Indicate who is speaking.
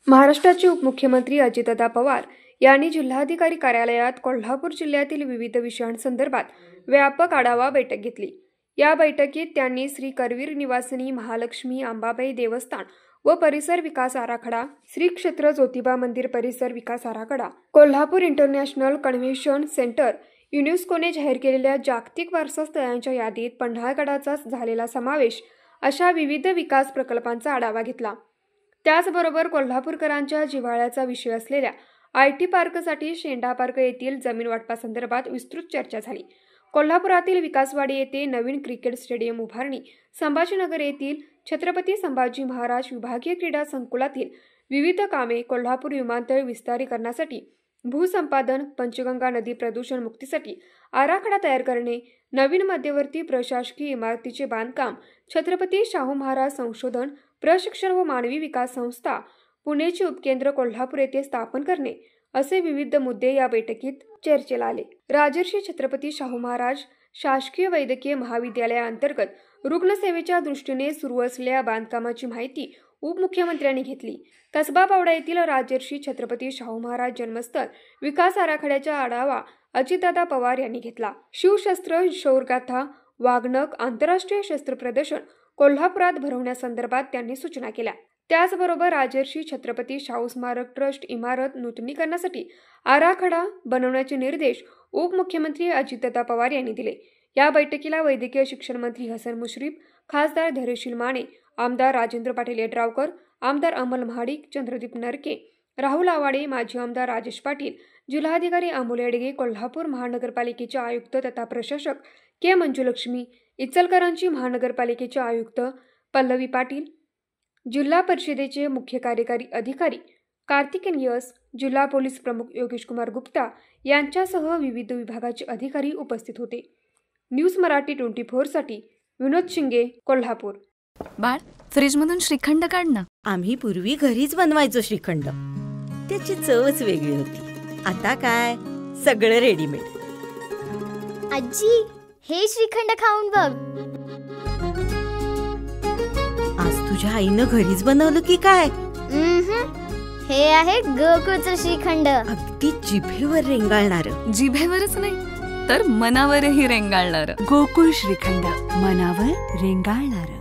Speaker 1: महाराष्ट्राचे उपमुख्यमंत्री अजितदादा पवार यांनी जिल्हाधिकारी कार्यालयात कोल्हापूर जिल्ह्यातील विविध विषयांसंदर्भात व्यापक आढावा बैठक घेतली। या बैठकीत त्यांनी श्री करवीर निवासिनी महालक्ष्मी अंबाबाई देवस्थान व परिसर विकास आराखडा, श्री क्षेत्र ज्योतिबा मंदिर परिसर विकास आराखडा, कोल्हापूर इंटरनॅशनल कन्व्हेन्शन सेंटर, युनेस्कोने जाहीर केलेल्या जागतिक वारसा स्थळांच्या यादीत पन्हाळगडाचा झालेला समावेश अशा विविध विकास प्रकल्पांचा आढावा घेतला। त्याचबरोबर कोल्हापूरकरांच्या जिव्हाळ्याचा विषय असलेल्या IT पार्कसाठी शेंडा पार्क येथील जमीन वाटपासंदर्भात विस्तृत चर्चा झाली। कोल्हापुरातील विकासवाडी येथे नवीन क्रिकेट स्टेडियम उभारणी, संभाजीनगर येथील छत्रपती संभाजी महाराज विभागीय क्रीडा संकुलातील विविध कामे, कोल्हापूर विमानतळ विस्तारीकरणासाठी भूसंपादन, पंचगंगा नदी प्रदूषण मुक्तीसाठी आराखडा तयार करणे, नवीन मध्यवर्ती प्रशासकीय इमारतीचे बांधकाम, छत्रपती शाहू महाराज संशोधन, प्रशिक्षण व मानवी विकास संस्था, पुणेचे उपकेंद्र कोल्हापूर येथे स्थापन करणे असे विविध मुद्दे या बैठकीत चर्चेला आले। राजर्षी छत्रपती शाहू महाराज शासकीय वैद्यकीय महाविद्यालयाअंतर्गत रुग्णसेवेच्या दृष्टीने सुरू असलेल्या बांधकामाची माहिती उपमुख्यमंत्र्यांनी घेतली। कसबा पावडा येथील राजर्षी छत्रपती शाहू महाराज जन्मस्थळ विकास आराखड्याचा आढावा अजितदादा पवार यांनी घेतला। शिवशस्त्र शौर्यगाथा वाघनख आंतरराष्ट्रीय शस्त्र प्रदर्शन कोल्हापुरात भरवण्यासंदर्भात त्यांनी सूचना केल्या। त्याचबरोबर राजर्षी छत्रपती शाहू स्मारक ट्रस्ट इमारत नूतनीकरणासाठी आराखडा बनवण्याचे निर्देश उपमुख्यमंत्री अजितदादा पवार यांनी दिले। या बैठकीला वैद्यकीय शिक्षण मंत्री हसन मुश्रीफ, खासदार धैर्यशील माने, आमदार राजेंद्र पाटील येड्रावकर, आमदार अमल महाडिक, चंद्रदीप नरके, राहुल आवाडे, माजी आमदार राजेश पाटील, जिल्हाधिकारी अमोल येडगे, कोल्हापूर महानगरपालिकेचे आयुक्त तथा प्रशासक के मंजुलक्ष्मी, इचलकरंजी महानगरपालिकेचे आयुक्त पल्लवी पाटील, जिल्हा परिषदेचे मुख्य कार्यकारी अधिकारी कार्तिकेन यस, जिल्हा पोलीस प्रमुख योगेश कुमार गुप्ता यांच्यासह विविध विभागाचे अधिकारी उपस्थित होते। न्यूज मराठी 24 साठी विनोद शिंगे, कोल्हापूर।
Speaker 2: बाळ, फ्रीजमधून श्रीखंड काढ ना।
Speaker 3: आम्ही पूर्वी घरीच बनवायचो श्रीखंड, त्याची चवच वेगळी होती। आता काय सगळं रेडीमेड।
Speaker 4: आजी, हे श्रीखंड खाऊन बघ।
Speaker 3: आज तुझ्या आईनं घरीच बनवलं की काय?
Speaker 4: हे आहे गोकुळचं श्रीखंड,
Speaker 3: अगदी जिभेवर रेंगाळणार।
Speaker 2: जिभेवरच नाही तर मनावरही रेंगाळणार।
Speaker 5: गोकुळ श्रीखंड, मनावर रेंगाळणार।